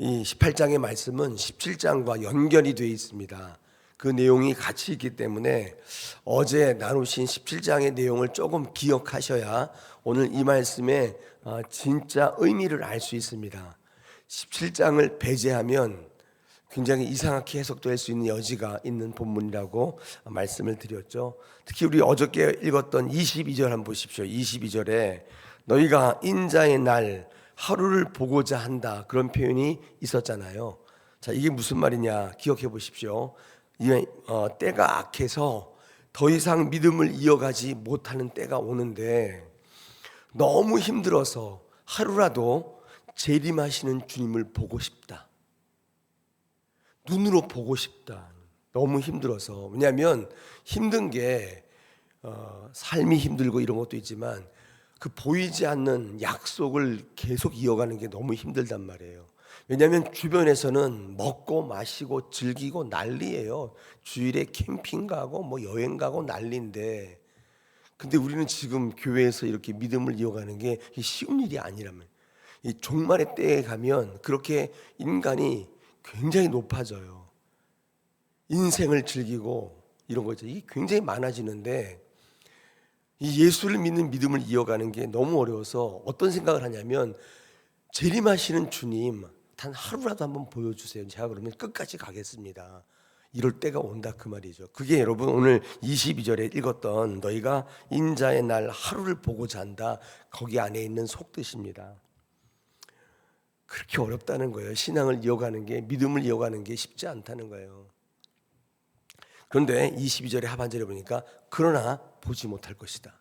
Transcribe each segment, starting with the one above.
이 18장의 말씀은 17장과 연결이 되어 있습니다. 그 내용이 같이 있기 때문에 어제 나누신 17장의 내용을 조금 기억하셔야 오늘 이 말씀의 진짜 의미를 알 수 있습니다. 17장을 배제하면 굉장히 이상하게 해석될 수 있는 여지가 있는 본문이라고 말씀을 드렸죠. 특히 우리 어저께 읽었던 22절 한번 보십시오. 22절에 너희가 인자의 날 하루를 보고자 한다, 그런 표현이 있었잖아요. 자, 이게 무슨 말이냐 기억해 보십시오. 때가 악해서 더 이상 믿음을 이어가지 못하는 때가 오는데 너무 힘들어서 하루라도 재림하시는 주님을 보고 싶다. 눈으로 보고 싶다. 너무 힘들어서. 왜냐하면 힘든 게 삶이 힘들고 이런 것도 있지만 그 보이지 않는 약속을 계속 이어가는 게 너무 힘들단 말이에요. 왜냐하면 주변에서는 먹고 마시고 즐기고 난리예요. 주일에 캠핑 가고 뭐 여행 가고 난리인데, 근데 우리는 지금 교회에서 이렇게 믿음을 이어가는 게 쉬운 일이 아니라면, 이 종말의 때에 가면 그렇게 인간이 굉장히 높아져요. 인생을 즐기고 이런 거죠. 이게 굉장히 많아지는데 이 예수를 믿는 믿음을 이어가는 게 너무 어려워서 어떤 생각을 하냐면, 재림하시는 주님 단 하루라도 한번 보여주세요. 제가 그러면 끝까지 가겠습니다. 이럴 때가 온다, 그 말이죠. 그게 여러분 오늘 22절에 읽었던 너희가 인자의 날 하루를 보고자 한다, 거기 안에 있는 속뜻입니다. 그렇게 어렵다는 거예요. 신앙을 이어가는 게, 믿음을 이어가는 게 쉽지 않다는 거예요. 그런데 22절의 하반절에 보니까 그러나 보지 못할 것이다.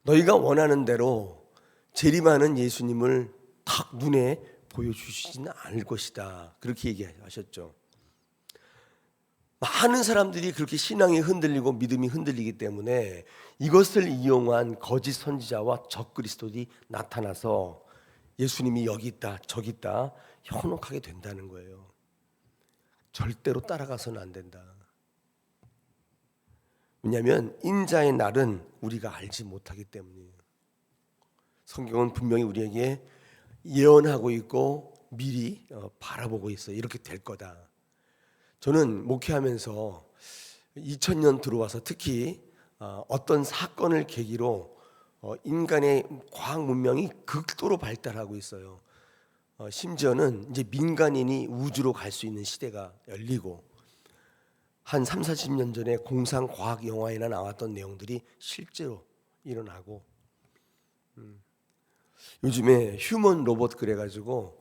너희가 원하는 대로 재림하는 예수님을 탁 눈에 보여주시지는 않을 것이다, 그렇게 얘기하셨죠. 많은 사람들이 그렇게 신앙이 흔들리고 믿음이 흔들리기 때문에 이것을 이용한 거짓 선지자와 적그리스도들이 나타나서 예수님이 여기 있다 저기 있다 현혹하게 된다는 거예요. 절대로 따라가서는 안 된다. 왜냐하면 인자의 날은 우리가 알지 못하기 때문이에요. 성경은 분명히 우리에게 예언하고 있고 미리 바라보고 있어요. 이렇게 될 거다. 저는 목회하면서 2000년 들어와서 특히 어떤 사건을 계기로 인간의 과학 문명이 극도로 발달하고 있어요. 심지어는 이제 민간인이 우주로 갈 수 있는 시대가 열리고, 한 3, 40년 전에 공상 과학 영화에나 나왔던 내용들이 실제로 일어나고, 요즘에 휴먼 로봇 그래가지고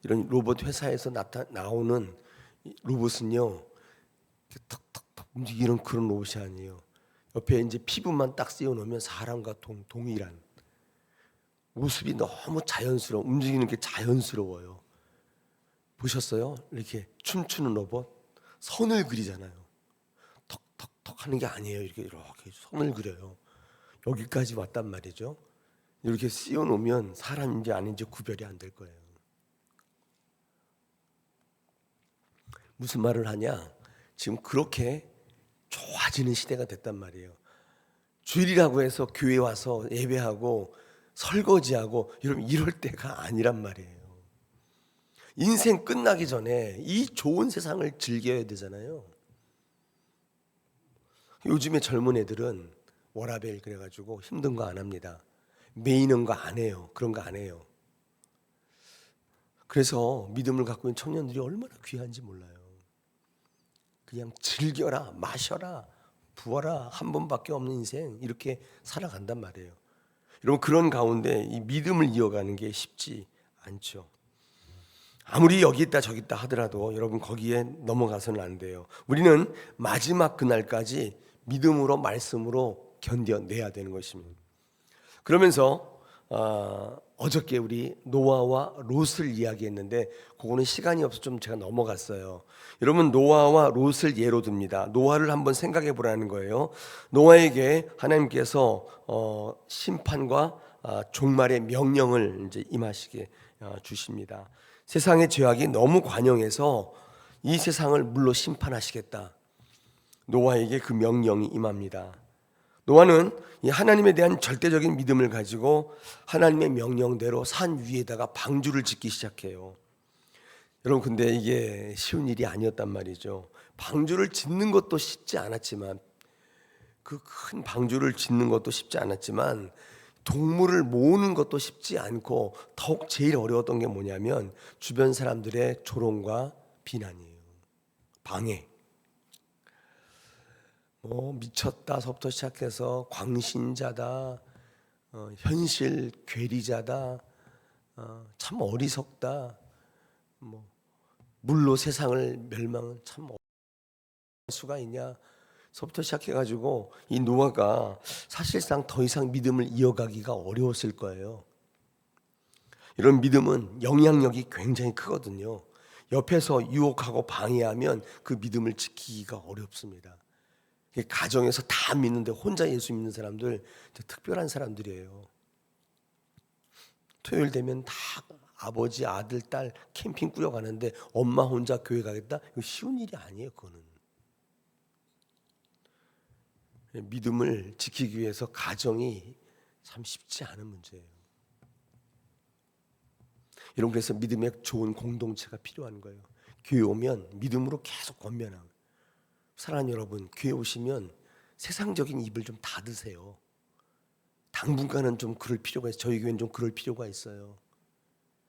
이런 로봇 회사에서 나오는 로봇은요 턱턱턱 움직이는 그런 로봇이 아니에요. 옆에 이제 피부만 딱 씌워놓으면 사람과 동일한 모습이 너무 자연스러워, 움직이는 게 자연스러워요. 보셨어요? 이렇게 춤추는 로봇 선을 그리잖아요. 턱턱턱 하는 게 아니에요. 이렇게 선을 그려요. 여기까지 왔단 말이죠. 이렇게 씌워놓으면 사람인지 아닌지 구별이 안 될 거예요. 무슨 말을 하냐? 지금 그렇게 좋아지는 시대가 됐단 말이에요. 주일이라고 해서 교회 와서 예배하고 설거지하고 여러분 이럴 때가 아니란 말이에요. 인생 끝나기 전에 이 좋은 세상을 즐겨야 되잖아요. 요즘에 젊은 애들은 워라벨 그래가지고 힘든 거 안 합니다. 매이는 거 안 해요. 그런 거 안 해요. 그래서 믿음을 갖고 있는 청년들이 얼마나 귀한지 몰라요. 그냥 즐겨라, 마셔라, 부어라, 한 번밖에 없는 인생 이렇게 살아간단 말이에요. 여러분 그런 가운데 이 믿음을 이어가는 게 쉽지 않죠. 아무리 여기 있다 저기 있다 하더라도 여러분 거기에 넘어가서는 안 돼요. 우리는 마지막 그날까지 믿음으로 말씀으로 견뎌내야 되는 것입니다. 그러면서 어저께 우리 노아와 롯을 이야기했는데 그거는 시간이 없어서 좀 제가 넘어갔어요. 여러분 노아와 롯을 예로 듭니다. 노아를 한번 생각해 보라는 거예요. 노아에게 하나님께서 심판과 종말의 명령을 이제 임하시게 주십니다. 세상의 죄악이 너무 관영해서 이 세상을 물로 심판하시겠다. 노아에게 그 명령이 임합니다. 노아는 이 하나님에 대한 절대적인 믿음을 가지고 하나님의 명령대로 산 위에다가 방주를 짓기 시작해요. 여러분, 근데 이게 쉬운 일이 아니었단 말이죠. 방주를 짓는 것도 쉽지 않았지만, 그 큰 방주를 짓는 것도 쉽지 않았지만, 동물을 모으는 것도 쉽지 않고, 더욱 제일 어려웠던 게 뭐냐면 주변 사람들의 조롱과 비난이에요. 방해. 미쳤다서부터 시작해서 광신자다, 현실 괴리자다, 참 어리석다, 물로 세상을 멸망은 참 어릴 수가 있냐, 서부터 시작해가지고 이 노아가 사실상 더 이상 믿음을 이어가기가 어려웠을 거예요. 이런 믿음은 영향력이 굉장히 크거든요. 옆에서 유혹하고 방해하면 그 믿음을 지키기가 어렵습니다. 가정에서 다 믿는데 혼자 예수 믿는 사람들 특별한 사람들이에요. 토요일 되면 다 아버지, 아들, 딸 캠핑 꾸려가는데 엄마 혼자 교회 가겠다? 이거 쉬운 일이 아니에요. 그거는 믿음을 지키기 위해서 가정이 참 쉽지 않은 문제예요. 여러분, 그래서 믿음의 좋은 공동체가 필요한 거예요. 교회 오면 믿음으로 계속 권면하고, 사랑하는 여러분, 교회 오시면 세상적인 입을 좀 닫으세요. 당분간은 좀 그럴 필요가 있어요. 저희 교회는 좀 그럴 필요가 있어요.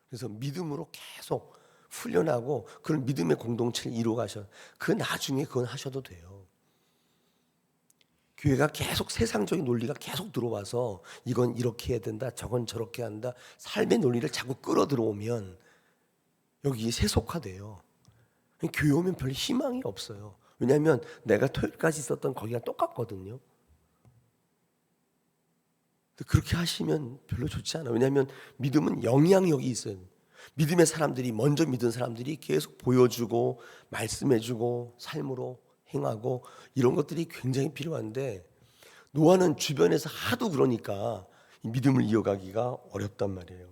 그래서 믿음으로 계속 훈련하고 그런 믿음의 공동체를 이루어가셔. 그 나중에 그건 하셔도 돼요. 교회가 계속 세상적인 논리가 계속 들어와서 이건 이렇게 해야 된다, 저건 저렇게 한다, 삶의 논리를 자꾸 끌어들어오면 여기에 세속화돼요. 교회 오면 별 희망이 없어요. 왜냐하면 내가 토요일까지 있었던 거기가 똑같거든요. 그렇게 하시면 별로 좋지 않아요. 왜냐하면 믿음은 영향력이 있어요. 믿음의 사람들이, 먼저 믿은 사람들이 계속 보여주고 말씀해주고 삶으로 행하고 이런 것들이 굉장히 필요한데, 노아는 주변에서 하도 그러니까 믿음을 이어가기가 어렵단 말이에요.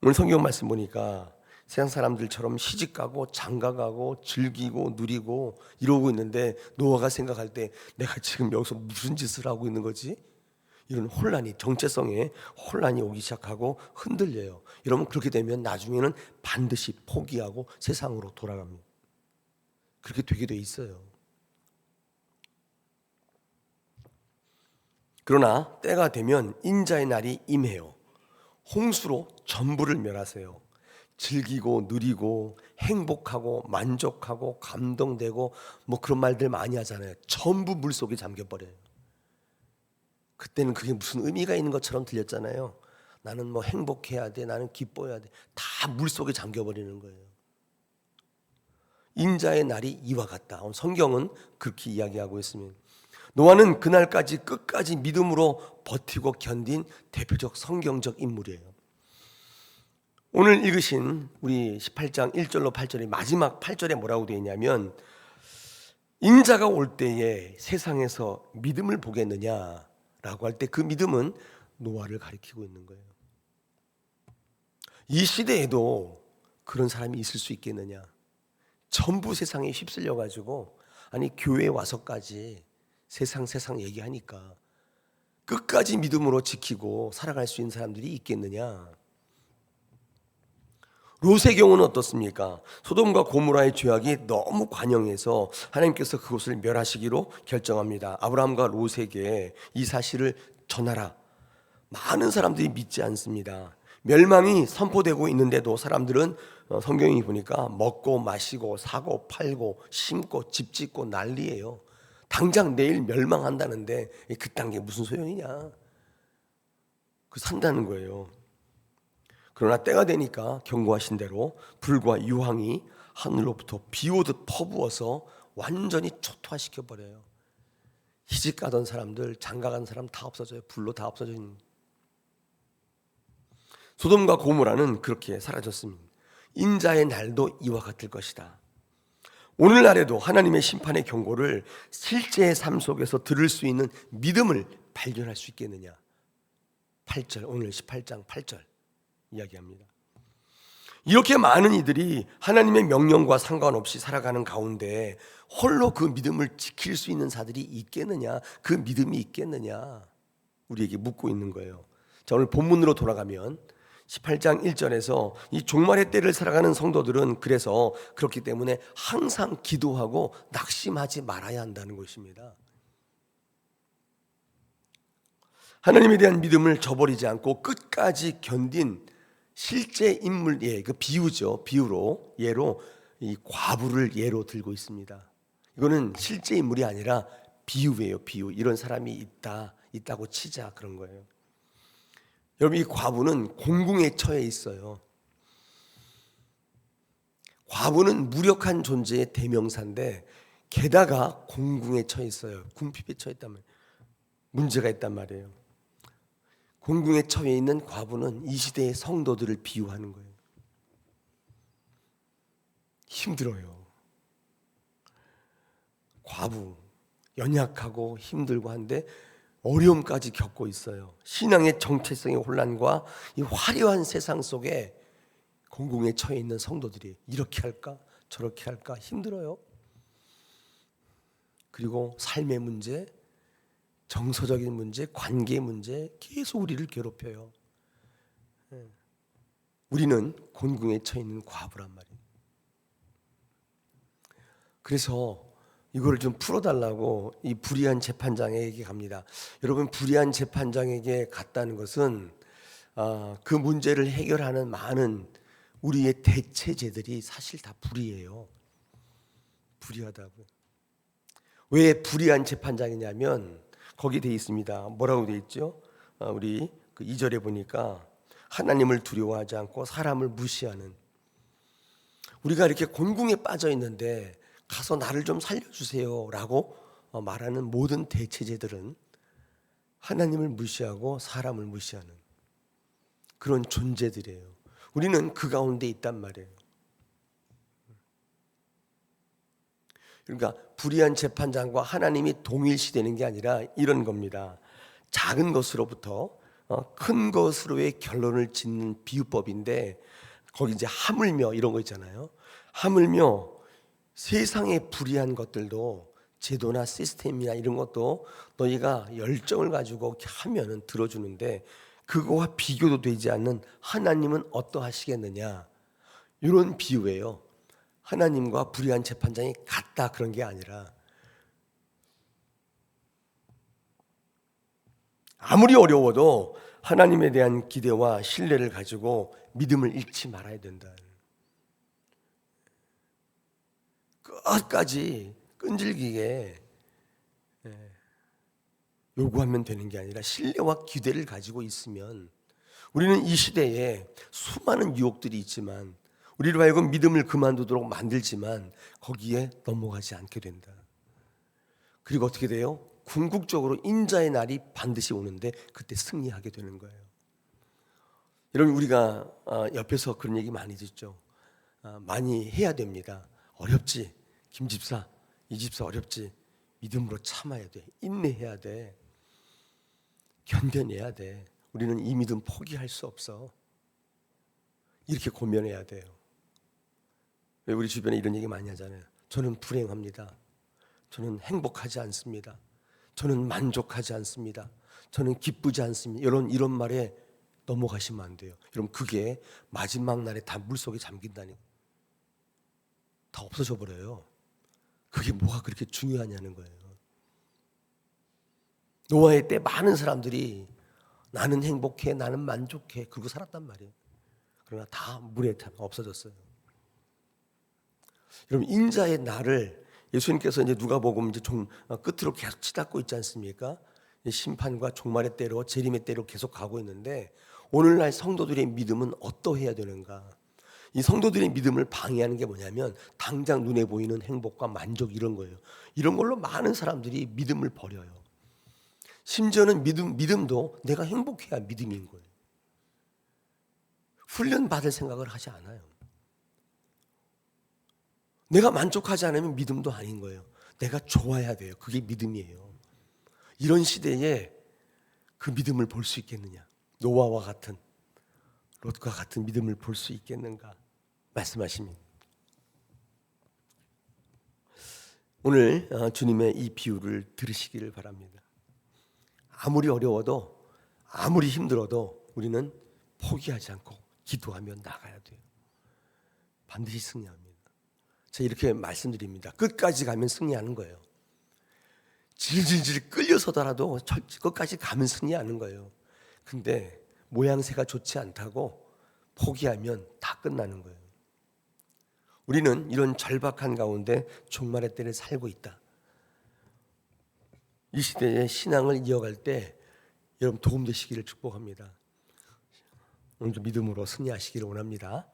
오늘 성경 말씀 보니까 세상 사람들처럼 시집가고 장가가고 즐기고 누리고 이러고 있는데, 노아가 생각할 때 내가 지금 여기서 무슨 짓을 하고 있는 거지? 이런 혼란이, 정체성에 혼란이 오기 시작하고 흔들려요. 여러분, 그렇게 되면 나중에는 반드시 포기하고 세상으로 돌아갑니다. 그렇게 되게 돼 있어요. 그러나 때가 되면 인자의 날이 임해요. 홍수로 전부를 멸하세요. 즐기고 누리고 행복하고 만족하고 감동되고 그런 말들 많이 하잖아요. 전부 물속에 잠겨버려요. 그때는 그게 무슨 의미가 있는 것처럼 들렸잖아요. 나는 행복해야 돼, 나는 기뻐해야 돼. 다 물속에 잠겨버리는 거예요. 인자의 날이 이와 같다. 성경은 그렇게 이야기하고 있습니다. 노아는 그날까지 끝까지 믿음으로 버티고 견딘 대표적 성경적 인물이에요. 오늘 읽으신 우리 18장 1절로 8절의 마지막 8절에 뭐라고 되어 있냐면, 인자가 올 때에 세상에서 믿음을 보겠느냐라고 할 때 그 믿음은 노아를 가리키고 있는 거예요. 이 시대에도 그런 사람이 있을 수 있겠느냐. 전부 세상에 휩쓸려 가지고, 아니 교회에 와서까지 세상 얘기하니까 끝까지 믿음으로 지키고 살아갈 수 있는 사람들이 있겠느냐. 롯의 경우는 어떻습니까? 소돔과 고모라의 죄악이 너무 관영해서 하나님께서 그곳을 멸하시기로 결정합니다. 아브라함과 롯에게 이 사실을 전하라. 많은 사람들이 믿지 않습니다. 멸망이 선포되고 있는데도 사람들은 성경이 보니까 먹고 마시고 사고 팔고 심고 집 짓고 난리예요. 당장 내일 멸망한다는데 그딴 게 무슨 소용이냐. 산다는 거예요. 그러나 때가 되니까 경고하신 대로 불과 유황이 하늘로부터 비오듯 퍼부어서 완전히 초토화시켜버려요. 시집가던 사람들, 장가간 사람 다 없어져요. 불로 다 없어져요. 소돔과 고모라는 그렇게 사라졌습니다. 인자의 날도 이와 같을 것이다. 오늘날에도 하나님의 심판의 경고를 실제의 삶 속에서 들을 수 있는 믿음을 발견할 수 있겠느냐. 8절, 오늘 18장 8절 이야기합니다. 이렇게 많은 이들이 하나님의 명령과 상관없이 살아가는 가운데 홀로 그 믿음을 지킬 수 있는 자들이 있겠느냐, 그 믿음이 있겠느냐, 우리에게 묻고 있는 거예요. 자, 오늘 본문으로 돌아가면 18장 1절에서 이 종말의 때를 살아가는 성도들은 그래서 그렇기 때문에 항상 기도하고 낙심하지 말아야 한다는 것입니다. 하나님에 대한 믿음을 저버리지 않고 끝까지 견딘 실제 인물, 그 비유죠. 예로 이 과부를 예로 들고 있습니다. 이거는 실제 인물이 아니라 비유예요. 비유. 이런 사람이 있다고 치자 그런 거예요. 여러분, 이 과부는 공궁에 처해 있어요. 과부는 무력한 존재의 대명사인데 게다가 공궁에 처해 있어요. 궁핍에 처해 있단 말이에요. 문제가 있단 말이에요. 공궁에 처해 있는 과부는 이 시대의 성도들을 비유하는 거예요. 힘들어요. 과부, 연약하고 힘들고 한데 어려움까지 겪고 있어요. 신앙의 정체성의 혼란과 이 화려한 세상 속에 공궁에 처해 있는 성도들이 이렇게 할까 저렇게 할까 힘들어요. 그리고 삶의 문제, 정서적인 문제, 관계 문제 계속 우리를 괴롭혀요. 우리는 곤궁에 처해 있는 과부란 말이에요. 그래서 이거를 좀 풀어달라고 이 불의한 재판장에게 갑니다. 여러분, 불의한 재판장에게 갔다는 것은 그 문제를 해결하는 많은 우리의 대체제들이 사실 다 불의해요. 불의하다고. 왜 불의한 재판장이냐면 거기 돼 있습니다. 뭐라고 돼 있죠? 우리 그 2절에 보니까 하나님을 두려워하지 않고 사람을 무시하는, 우리가 이렇게 곤궁에 빠져 있는데 가서 나를 좀 살려주세요 라고 말하는 모든 대체제들은 하나님을 무시하고 사람을 무시하는 그런 존재들이에요. 우리는 그 가운데 있단 말이에요. 그러니까 불의한 재판장과 하나님이 동일시되는 게 아니라 이런 겁니다. 작은 것으로부터 큰 것으로의 결론을 짓는 비유법인데, 거기 이제 하물며 이런 거 있잖아요. 하물며 세상의 불의한 것들도, 제도나 시스템이나 이런 것도 너희가 열정을 가지고 이렇게 하면은 들어주는데 그거와 비교도 되지 않는 하나님은 어떠하시겠느냐, 이런 비유예요. 하나님과 불의한 재판장이 같다 그런 게 아니라, 아무리 어려워도 하나님에 대한 기대와 신뢰를 가지고 믿음을 잃지 말아야 된다. 끝까지 끈질기게 요구하면 되는 게 아니라 신뢰와 기대를 가지고 있으면, 우리는 이 시대에 수많은 유혹들이 있지만 우리로 하여금 믿음을 그만두도록 만들지만 거기에 넘어가지 않게 된다. 그리고 어떻게 돼요? 궁극적으로 인자의 날이 반드시 오는데 그때 승리하게 되는 거예요. 여러분, 우리가 옆에서 그런 얘기 많이 듣죠. 많이 해야 됩니다. 어렵지, 김 집사, 이 집사 어렵지, 믿음으로 참아야 돼, 인내해야 돼, 견뎌내야 돼. 우리는 이 믿음 포기할 수 없어. 이렇게 고면해야 돼요. 왜 우리 주변에 이런 얘기 많이 하잖아요. 저는 불행합니다. 저는 행복하지 않습니다. 저는 만족하지 않습니다. 저는 기쁘지 않습니다. 이런 말에 넘어가시면 안 돼요. 여러분, 그게 마지막 날에 다 물속에 잠긴다니, 다 없어져 버려요. 그게 뭐가 그렇게 중요하냐는 거예요. 노아의 때 많은 사람들이 나는 행복해, 나는 만족해, 그러고 살았단 말이에요. 그러나 다 물에 없어졌어요. 여러분, 인자의 날을 예수님께서 이제 누가복음 이제 끝으로 계속 치닫고 있지 않습니까? 심판과 종말의 때로, 재림의 때로 계속 가고 있는데, 오늘날 성도들의 믿음은 어떠해야 되는가? 이 성도들의 믿음을 방해하는 게 뭐냐면 당장 눈에 보이는 행복과 만족, 이런 거예요. 이런 걸로 많은 사람들이 믿음을 버려요. 심지어는 믿음도 내가 행복해야 믿음인 거예요. 훈련 받을 생각을 하지 않아요. 내가 만족하지 않으면 믿음도 아닌 거예요. 내가 좋아야 돼요. 그게 믿음이에요. 이런 시대에 그 믿음을 볼 수 있겠느냐? 노아와 같은, 롯과 같은 믿음을 볼 수 있겠는가 말씀하십니다. 오늘 주님의 이 비유를 들으시기를 바랍니다. 아무리 어려워도, 아무리 힘들어도 우리는 포기하지 않고 기도하며 나가야 돼요. 반드시 승리합니다. 제가 이렇게 말씀드립니다. 끝까지 가면 승리하는 거예요. 질질질 끌려서더라도 끝까지 가면 승리하는 거예요. 근데 모양새가 좋지 않다고 포기하면 다 끝나는 거예요. 우리는 이런 절박한 가운데 종말의 때를 살고 있다. 이 시대의 신앙을 이어갈 때 여러분 도움되시기를 축복합니다. 오늘도 믿음으로 승리하시기를 원합니다.